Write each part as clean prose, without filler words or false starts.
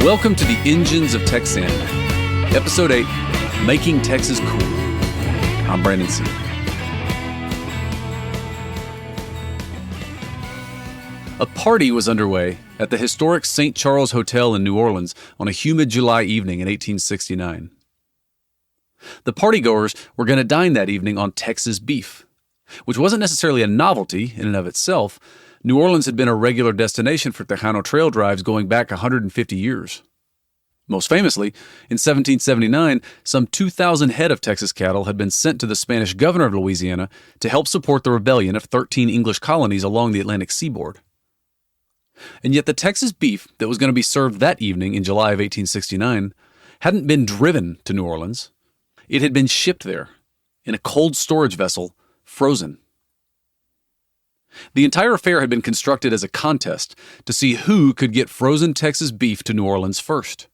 Welcome to the Engines of Texan, Episode 8, Making Texas Cool. I'm Brandon Seale. A party was underway at the historic St. Charles Hotel in New Orleans on a humid July evening in 1869. The partygoers were going to dine that evening on Texas beef, which wasn't necessarily a novelty in and of itself. New Orleans had been a regular destination for Tejano trail drives going back 150 years. Most famously, in 1779, some 2,000 head of Texas cattle had been sent to the Spanish governor of Louisiana to help support the rebellion of 13 English colonies along the Atlantic seaboard. And yet the Texas beef that was going to be served that evening in July of 1869 hadn't been driven to New Orleans. It had been shipped there in a cold storage vessel, frozen. The entire affair had been constructed as a contest to see who could get frozen Texas beef to New Orleans first.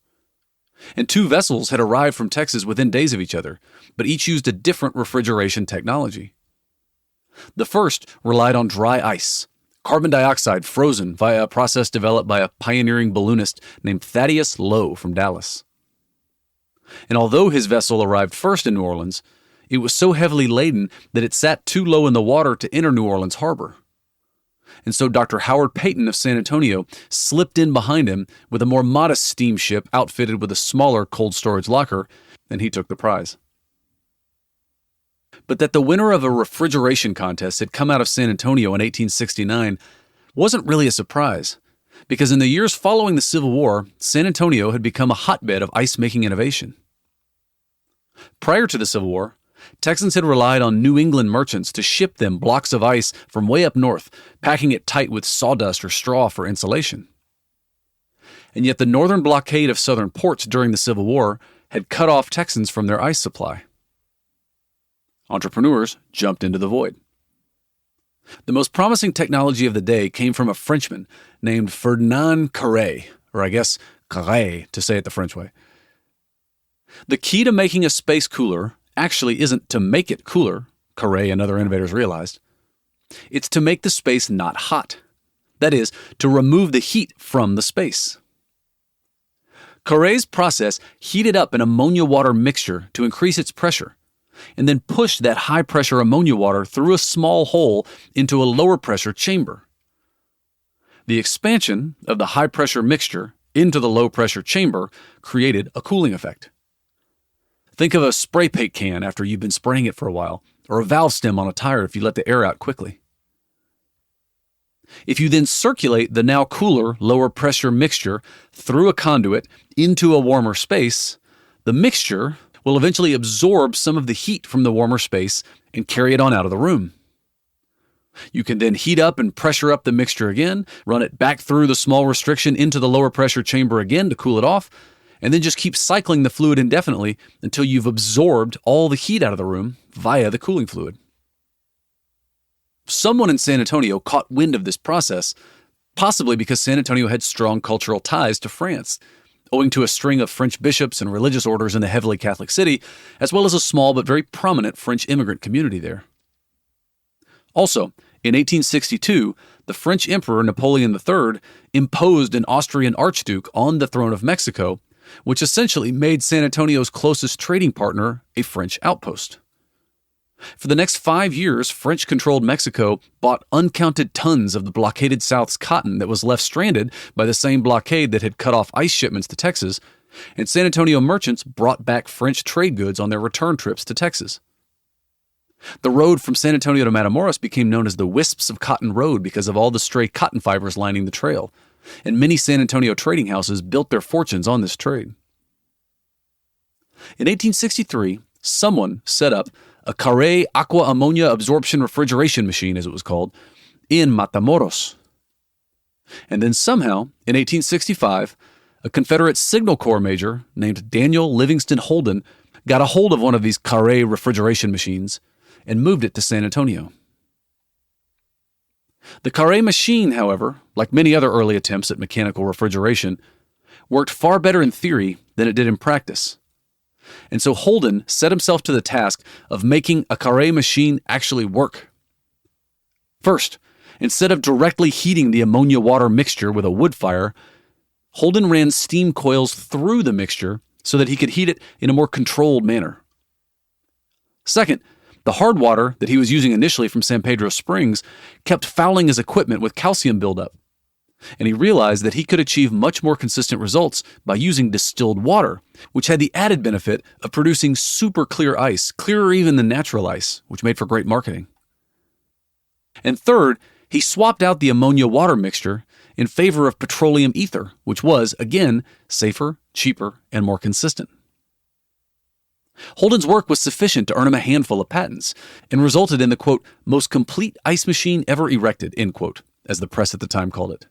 And two vessels had arrived from Texas within days of each other, but each used a different refrigeration technology. The first relied on dry ice, carbon dioxide frozen via a process developed by a pioneering balloonist named Thaddeus Lowe from Dallas. And although his vessel arrived first in New Orleans, it was so heavily laden that it sat too low in the water to enter New Orleans harbor. And so Dr. Howard Payton of San Antonio slipped in behind him with a more modest steamship outfitted with a smaller cold storage locker, and he took the prize. But that the winner of a refrigeration contest had come out of San Antonio in 1869 wasn't really a surprise, because in the years following the Civil War, San Antonio had become a hotbed of ice-making innovation. Prior to the Civil War, Texans had relied on New England merchants to ship them blocks of ice from way up north, packing it tight with sawdust or straw for insulation. And yet the northern blockade of southern ports during the Civil War had cut off Texans from their ice supply. Entrepreneurs jumped into the void. The most promising technology of the day came from a Frenchman named Ferdinand Carré, or I guess Carré to say it the French way. The key to making a space cooler actually isn't to make it cooler, Carré and other innovators realized. It's to make the space not hot. That is, to remove the heat from the space. Carré's process heated up an ammonia-water mixture to increase its pressure, and then pushed that high-pressure ammonia water through a small hole into a lower-pressure chamber. The expansion of the high-pressure mixture into the low-pressure chamber created a cooling effect. Think of a spray paint can after you've been spraying it for a while, or a valve stem on a tire if you let the air out quickly. If you then circulate the now cooler, lower-pressure mixture through a conduit into a warmer space, the mixture will eventually absorb some of the heat from the warmer space and carry it on out of the room. You can then heat up and pressure up the mixture again, run it back through the small restriction into the lower pressure chamber again to cool it off, and then just keep cycling the fluid indefinitely until you've absorbed all the heat out of the room via the cooling fluid. Someone in San Antonio caught wind of this process, possibly because San Antonio had strong cultural ties to France, owing to a string of French bishops and religious orders in the heavily Catholic city, as well as a small but very prominent French immigrant community there. Also, in 1862, the French Emperor Napoleon III imposed an Austrian archduke on the throne of Mexico, which essentially made San Antonio's closest trading partner a French outpost. For the next 5 years, French-controlled Mexico bought uncounted tons of the blockaded South's cotton that was left stranded by the same blockade that had cut off ice shipments to Texas, and San Antonio merchants brought back French trade goods on their return trips to Texas. The road from San Antonio to Matamoros became known as the Wisps of Cotton Road because of all the stray cotton fibers lining the trail, and many San Antonio trading houses built their fortunes on this trade. In 1863, someone set up a Carré aqua ammonia absorption refrigeration machine, as it was called, in Matamoros. And then somehow, in 1865, a Confederate Signal Corps major named Daniel Livingston Holden got a hold of one of these Carré refrigeration machines and moved it to San Antonio. The Carré machine, however, like many other early attempts at mechanical refrigeration, worked far better in theory than it did in practice. And so Holden set himself to the task of making a Carré machine actually work. First, instead of directly heating the ammonia water mixture with a wood fire, Holden ran steam coils through the mixture so that he could heat it in a more controlled manner. Second, the hard water that he was using initially from San Pedro Springs kept fouling his equipment with calcium buildup, and he realized that he could achieve much more consistent results by using distilled water, which had the added benefit of producing super clear ice, clearer even than natural ice, which made for great marketing. And third, he swapped out the ammonia water mixture in favor of petroleum ether, which was, again, safer, cheaper, and more consistent. Holden's work was sufficient to earn him a handful of patents and resulted in the, quote, most complete ice machine ever erected, end quote, as the press at the time called it.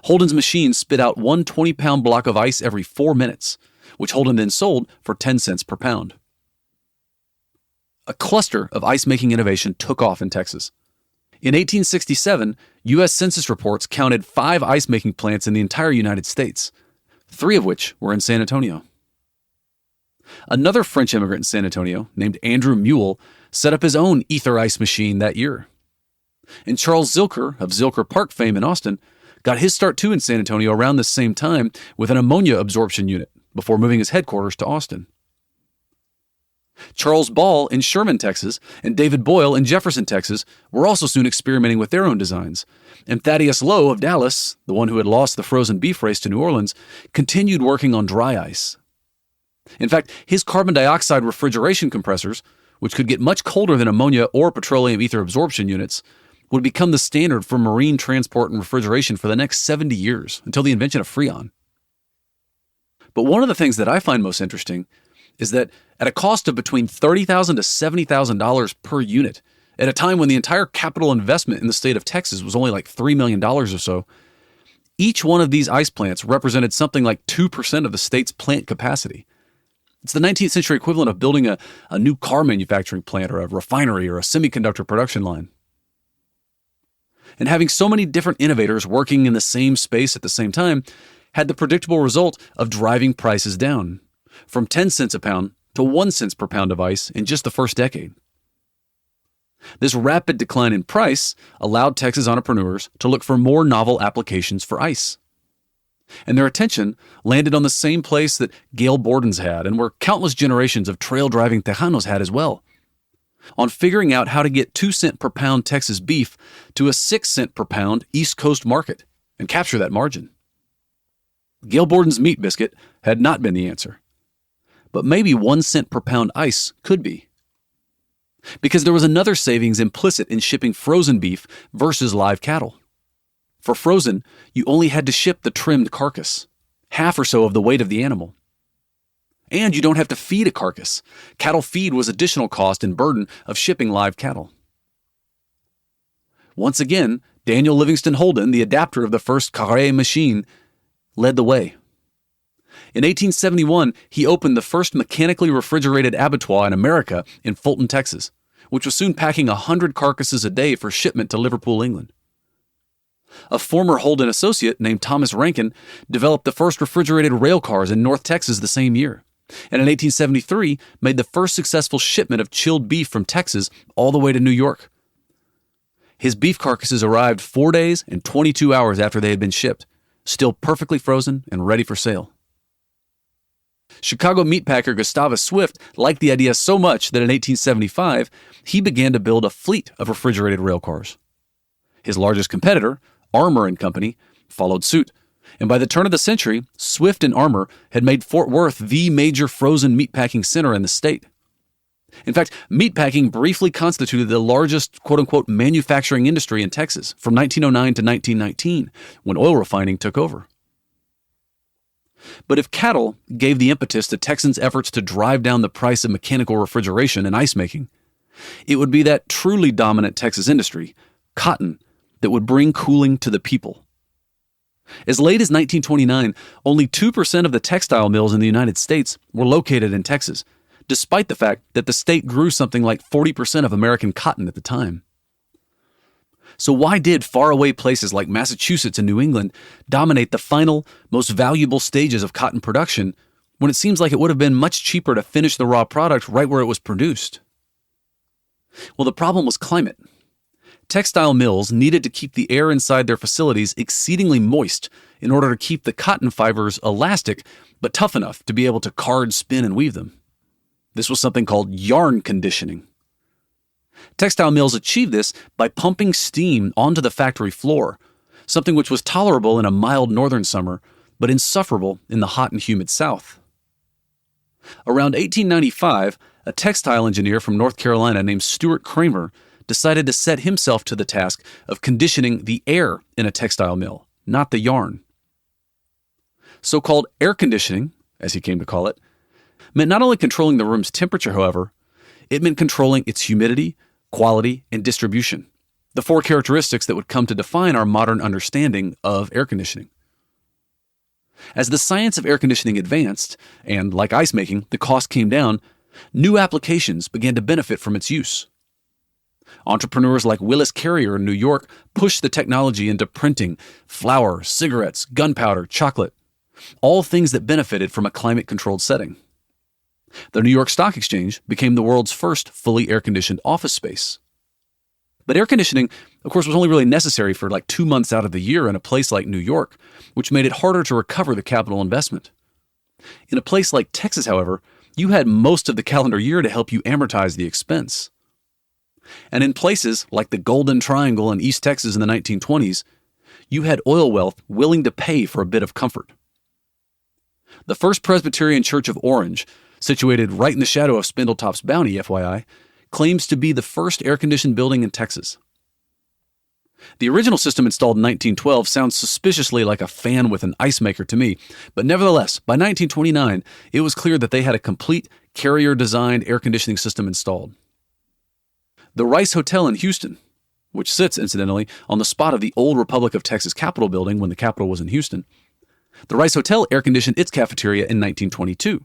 Holden's machine spit out one 20-pound block of ice every 4 minutes, which Holden then sold for 10 cents per pound. A cluster of ice-making innovation took off in Texas. In 1867, U.S. Census reports counted 5 ice-making plants in the entire United States, 3 of which were in San Antonio. Another French immigrant in San Antonio, named Andrew Mule, set up his own ether ice machine that year. And Charles Zilker, of Zilker Park fame in Austin, got his start too in San Antonio around this same time with an ammonia absorption unit before moving his headquarters to Austin. Charles Ball in Sherman, Texas, and David Boyle in Jefferson, Texas, were also soon experimenting with their own designs. And Thaddeus Lowe of Dallas, the one who had lost the frozen beef race to New Orleans, continued working on dry ice. In fact, his carbon dioxide refrigeration compressors, which could get much colder than ammonia or petroleum ether absorption units, would become the standard for marine transport and refrigeration for the next 70 years, until the invention of Freon. But one of the things that I find most interesting is that at a cost of between $30,000 to $70,000 per unit, at a time when the entire capital investment in the state of Texas was only like $3 million or so, each one of these ice plants represented something like 2% of the state's plant capacity. It's the 19th century equivalent of building a new car manufacturing plant or a refinery or a semiconductor production line. And having so many different innovators working in the same space at the same time had the predictable result of driving prices down, from 10 cents a pound to 1 cent per pound of ice in just the first decade. This rapid decline in price allowed Texas entrepreneurs to look for more novel applications for ice. And their attention landed on the same place that Gail Borden's had and where countless generations of trail-driving Tejanos had as well, on figuring out how to get 2 cent per pound Texas beef to a 6 cent per pound East Coast market and capture that margin. Gail Borden's meat biscuit had not been the answer, but maybe 1 cent per pound ice could be. Because there was another savings implicit in shipping frozen beef versus live cattle. For frozen, you only had to ship the trimmed carcass, half or so of the weight of the animal. And you don't have to feed a carcass. Cattle feed was additional cost and burden of shipping live cattle. Once again, Daniel Livingston Holden, the adapter of the first Carré machine, led the way. In 1871, he opened the first mechanically refrigerated abattoir in America in Fulton, Texas, which was soon packing 100 carcasses a day for shipment to Liverpool, England. A former Holden associate named Thomas Rankin developed the first refrigerated rail cars in North Texas the same year, and in 1873 made the first successful shipment of chilled beef from Texas all the way to New York. His beef carcasses arrived 4 days and 22 hours after they had been shipped, still perfectly frozen and ready for sale. Chicago meatpacker Gustavus Swift liked the idea so much that in 1875, he began to build a fleet of refrigerated rail cars. His largest competitor, Armour and Company, followed suit, and by the turn of the century, Swift and Armour had made Fort Worth the major frozen meatpacking center in the state. In fact, meatpacking briefly constituted the largest quote-unquote manufacturing industry in Texas from 1909 to 1919, when oil refining took over. But if cattle gave the impetus to Texans' efforts to drive down the price of mechanical refrigeration and ice making, it would be that truly dominant Texas industry, cotton, that would bring cooling to the people. As late as 1929, only 2% of the textile mills in the United States were located in Texas, despite the fact that the state grew something like 40% of American cotton at the time. So why did faraway places like Massachusetts and New England dominate the final, most valuable stages of cotton production when it seems like it would have been much cheaper to finish the raw product right where it was produced? Well, the problem was climate. Textile mills needed to keep the air inside their facilities exceedingly moist in order to keep the cotton fibers elastic but tough enough to be able to card, spin, and weave them. This was something called yarn conditioning. Textile mills achieved this by pumping steam onto the factory floor, something which was tolerable in a mild northern summer, but insufferable in the hot and humid south. Around 1895, a textile engineer from North Carolina named Stuart Kramer decided to set himself to the task of conditioning the air in a textile mill, not the yarn. So-called air conditioning, as he came to call it, meant not only controlling the room's temperature, however, it meant controlling its humidity, quality, and distribution, the four characteristics that would come to define our modern understanding of air conditioning. As the science of air conditioning advanced, and like ice making, the cost came down, new applications began to benefit from its use. Entrepreneurs like Willis Carrier in New York pushed the technology into printing, flour, cigarettes, gunpowder, chocolate, all things that benefited from a climate-controlled setting. The New York Stock Exchange became the world's first fully air-conditioned office space. But air conditioning, of course, was only really necessary for like 2 months out of the year in a place like New York, which made it harder to recover the capital investment. In a place like Texas, however, you had most of the calendar year to help you amortize the expense. And in places like the Golden Triangle in East Texas in the 1920s, you had oil wealth willing to pay for a bit of comfort. The First Presbyterian Church of Orange, situated right in the shadow of Spindletop's Bounty, FYI, claims to be the first air-conditioned building in Texas. The original system installed in 1912 sounds suspiciously like a fan with an ice maker to me, but nevertheless, by 1929, it was clear that they had a complete Carrier-designed air conditioning system installed. The Rice Hotel in Houston, which sits, incidentally, on the spot of the old Republic of Texas Capitol building when the Capitol was in Houston, the Rice Hotel air-conditioned its cafeteria in 1922.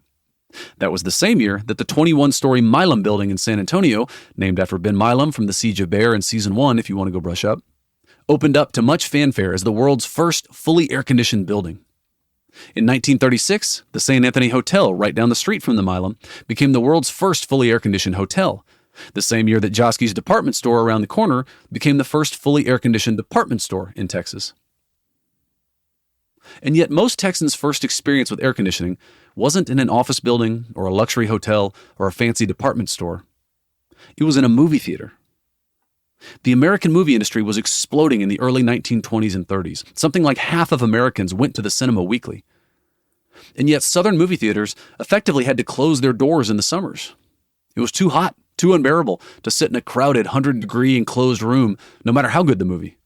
That was the same year that the 21-story Milam building in San Antonio, named after Ben Milam from The Siege of Bear in Season 1 if you want to go brush up, opened up to much fanfare as the world's first fully air-conditioned building. In 1936, the St. Anthony Hotel, right down the street from the Milam, became the world's first fully air-conditioned hotel, the same year that Joskie's department store around the corner became the first fully air-conditioned department store in Texas. And yet most Texans' first experience with air conditioning wasn't in an office building or a luxury hotel or a fancy department store. It was in a movie theater. The American movie industry was exploding in the early 1920s and 30s. Something like half of Americans went to the cinema weekly. And yet Southern movie theaters effectively had to close their doors in the summers. It was too hot, too unbearable to sit in a crowded 100-degree enclosed room, no matter how good the movie.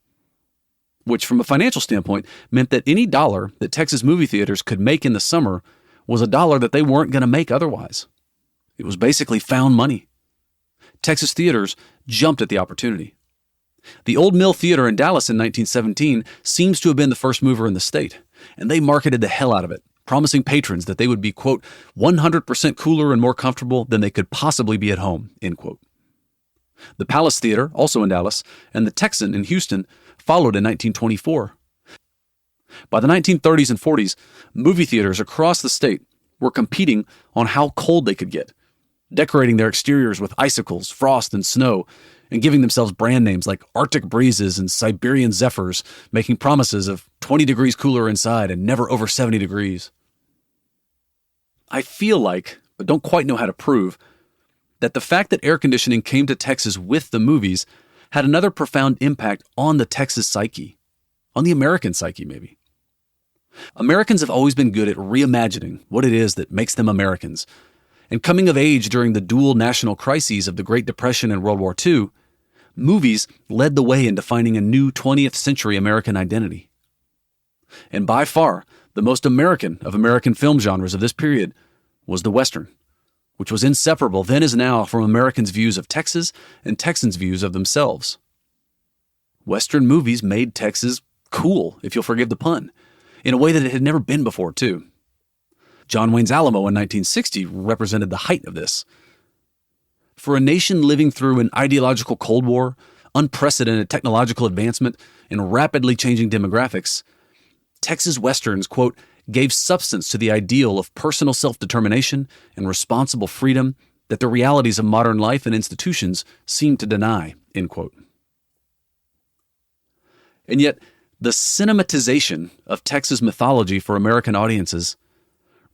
Which, from a financial standpoint, meant that any dollar that Texas movie theaters could make in the summer was a dollar that they weren't going to make otherwise. It was basically found money. Texas theaters jumped at the opportunity. The Old Mill Theater in Dallas in 1917 seems to have been the first mover in the state, and they marketed the hell out of it, promising patrons that they would be, quote, 100% cooler and more comfortable than they could possibly be at home, end quote. The Palace Theater, also in Dallas, and the Texan in Houston followed in 1924. By the 1930s and 40s, movie theaters across the state were competing on how cold they could get, decorating their exteriors with icicles, frost, and snow, and giving themselves brand names like Arctic Breezes and Siberian Zephyrs, making promises of 20 degrees cooler inside and never over 70 degrees. I feel like, but don't quite know how to prove, that the fact that air conditioning came to Texas with the movies had another profound impact on the Texas psyche, on the American psyche maybe. Americans have always been good at reimagining what it is that makes them Americans, and coming of age during the dual national crises of the Great Depression and World War II, movies led the way in defining a new 20th century American identity. And by far, the most American of American film genres of this period was the Western, which was inseparable then as now from Americans' views of Texas and Texans' views of themselves. Western movies made Texas cool, if you'll forgive the pun, in a way that it had never been before, too. John Wayne's Alamo in 1960 represented the height of this. For a nation living through an ideological Cold War, unprecedented technological advancement, and rapidly changing demographics, Texas Westerns, quote, gave substance to the ideal of personal self-determination and responsible freedom that the realities of modern life and institutions seem to deny, end quote. And yet, the cinematization of Texas mythology for American audiences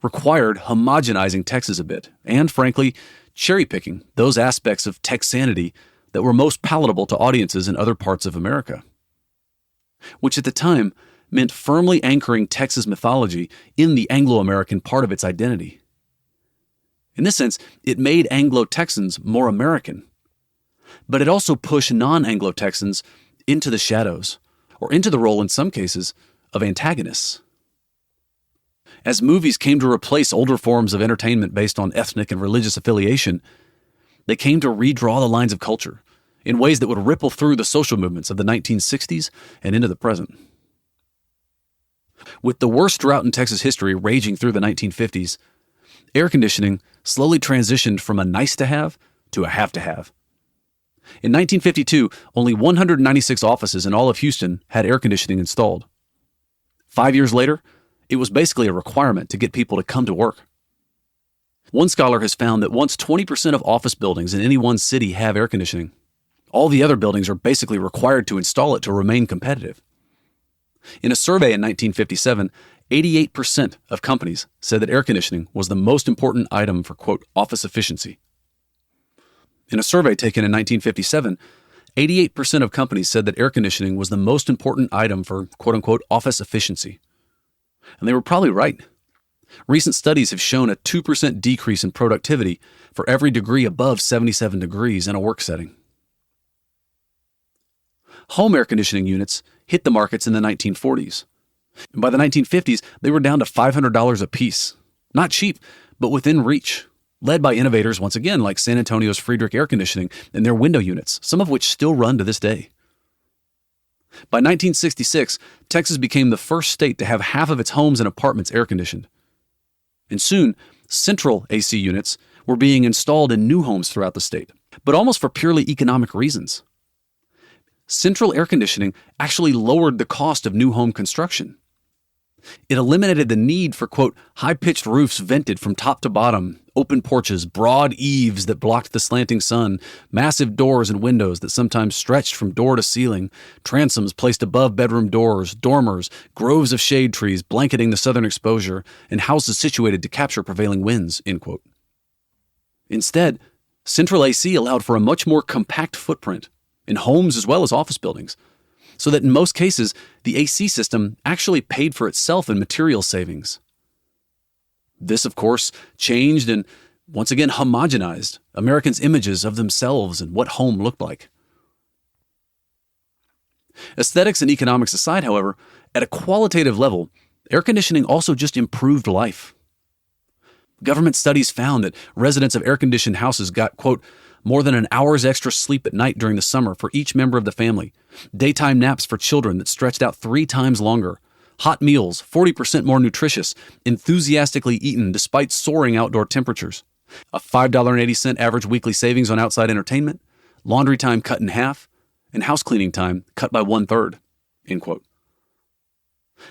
required homogenizing Texas a bit, and frankly, cherry-picking those aspects of Texanity that were most palatable to audiences in other parts of America, which at the time meant firmly anchoring Texas mythology in the Anglo-American part of its identity. In this sense, it made Anglo-Texans more American, but it also pushed non-Anglo-Texans into the shadows, or into the role, in some cases, of antagonists. As movies came to replace older forms of entertainment based on ethnic and religious affiliation, they came to redraw the lines of culture in ways that would ripple through the social movements of the 1960s and into the present. With the worst drought in Texas history raging through the 1950s, air conditioning slowly transitioned from a nice-to-have to a have-to-have. In 1952, only 196 offices in all of Houston had air conditioning installed. 5 years later, it was basically a requirement to get people to come to work. One scholar has found that once 20% of office buildings in any one city have air conditioning, all the other buildings are basically required to install it to remain competitive. In a survey in 1957, 88% of companies said that air conditioning was the most important item for, quote, office efficiency. In a survey taken in 1957, 88% of companies said that air conditioning was the most important item for, quote-unquote, office efficiency. And they were probably right. Recent studies have shown a 2% decrease in productivity for every degree above 77 degrees in a work setting. Home air conditioning units hit the markets in the 1940s. And by the 1950s, they were down to $500 a piece. Not cheap, but within reach, led by innovators once again like San Antonio's Friedrich Air Conditioning and their window units, some of which still run to this day. By 1966, Texas became the first state to have half of its homes and apartments air-conditioned. And soon, central AC units were being installed in new homes throughout the state, but almost for purely economic reasons. Central air conditioning actually lowered the cost of new home construction. It eliminated the need for, quote, high-pitched roofs vented from top to bottom, open porches, broad eaves that blocked the slanting sun, massive doors and windows that sometimes stretched from door to ceiling, transoms placed above bedroom doors, dormers, groves of shade trees blanketing the southern exposure, and houses situated to capture prevailing winds, end quote. Instead, central AC allowed for a much more compact footprint in homes as well as office buildings, so that in most cases, the AC system actually paid for itself in material savings. This, of course, changed and, once again, homogenized Americans' images of themselves and what home looked like. Aesthetics and economics aside, however, at a qualitative level, air conditioning also just improved life. Government studies found that residents of air-conditioned houses got, quote, more than an hour's extra sleep at night during the summer for each member of the family, daytime naps for children that stretched out 3 times longer, hot meals 40% more nutritious, enthusiastically eaten despite soaring outdoor temperatures, a $5.80 average weekly savings on outside entertainment, laundry time cut in half, and house cleaning time cut by 1/3, end quote.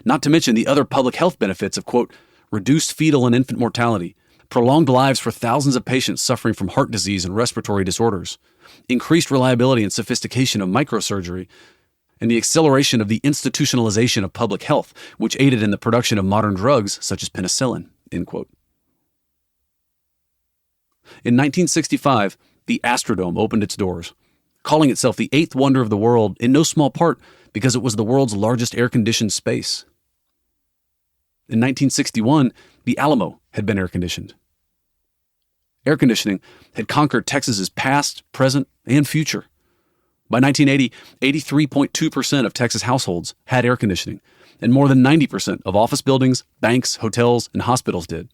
Not to mention the other public health benefits of, quote, reduced fetal and infant mortality, prolonged lives for thousands of patients suffering from heart disease and respiratory disorders, increased reliability and sophistication of microsurgery, and the acceleration of the institutionalization of public health, which aided in the production of modern drugs such as penicillin, end quote. In 1965, the Astrodome opened its doors, calling itself the 8th wonder of the world in no small part because it was the world's largest air-conditioned space. In 1961, the Alamo had been air-conditioned. Air conditioning had conquered Texas's past, present, and future. By 1980, 83.2% of Texas households had air conditioning, and more than 90% of office buildings, banks, hotels, and hospitals did.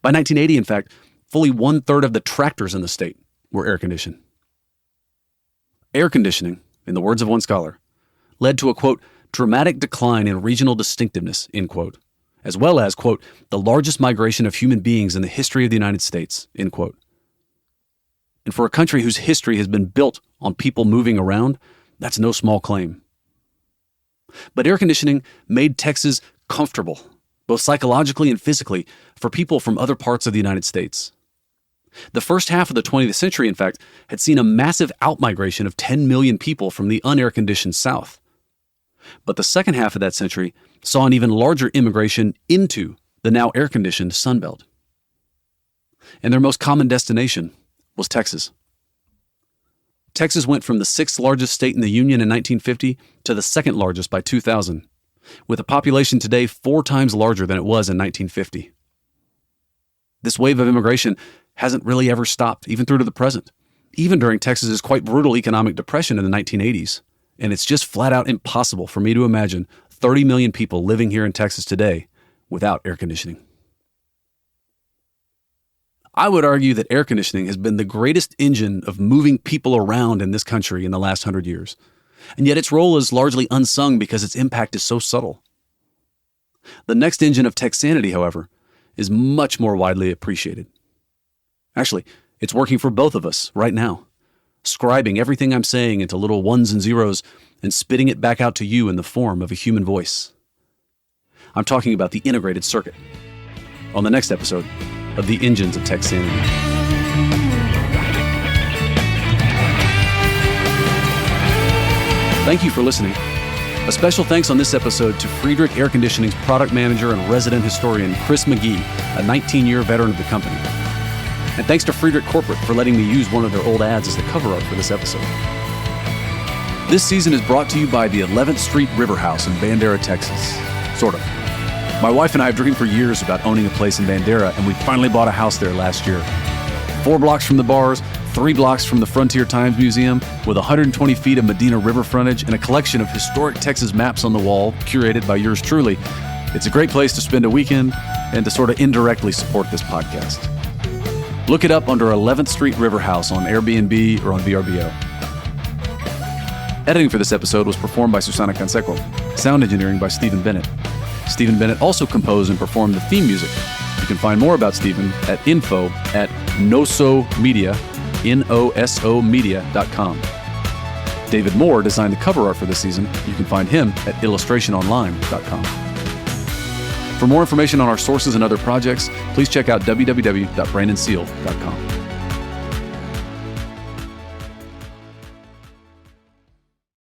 By 1980, in fact, fully 1/3 of the tractors in the state were air-conditioned. Air conditioning, in the words of one scholar, led to a, quote, dramatic decline in regional distinctiveness, end quote, as well as, quote, the largest migration of human beings in the history of the United States, end quote. And for a country whose history has been built on people moving around, that's no small claim. But air conditioning made Texas comfortable, both psychologically and physically, for people from other parts of the United States. The first half of the 20th century, in fact, had seen a massive outmigration of 10 million people from the unair-conditioned South. But the second half of that century saw an even larger immigration into the now air-conditioned Sunbelt. And their most common destination was Texas. Texas went from the 6th largest state in the Union in 1950 to the 2nd largest by 2000, with a population today 4 times larger than it was in 1950. This wave of immigration hasn't really ever stopped, even through to the present, even during Texas's quite brutal economic depression in the 1980s. And it's just flat out impossible for me to imagine 30 million people living here in Texas today without air conditioning. I would argue that air conditioning has been the greatest engine of moving people around in this country in the last 100 years. And yet its role is largely unsung because its impact is so subtle. The next engine of Texanity, however, is much more widely appreciated. Actually, it's working for both of us right now, scribing everything I'm saying into little ones and zeros and spitting it back out to you in the form of a human voice. I'm talking about the integrated circuit on the next episode of the Engines of Texanity. Thank you for listening. A special thanks on this episode to Friedrich Air Conditioning's product manager and resident historian, Chris McGee, a 19-year veteran of the company. And thanks to Friedrich Corporate for letting me use one of their old ads as the cover art for this episode. This season is brought to you by the 11th Street River House in Bandera, Texas. Sort of. My wife and I have dreamed for years about owning a place in Bandera, and we finally bought a house there last year. 4 blocks from the bars, 3 blocks from the Frontier Times Museum, with 120 feet of Medina River frontage and a collection of historic Texas maps on the wall, curated by yours truly. It's a great place to spend a weekend and to sort of indirectly support this podcast. Look it up under 11th Street River House on Airbnb or on VRBO. Editing for this episode was performed by Susana Canseco. Sound engineering by Stephen Bennett. Stephen Bennett also composed and performed the theme music. You can find more about Stephen at info@nosomedia, nosomedia.com. David Moore designed the cover art for this season. You can find him at illustrationonline.com. For more information on our sources and other projects, please check out www.brandonseale.com.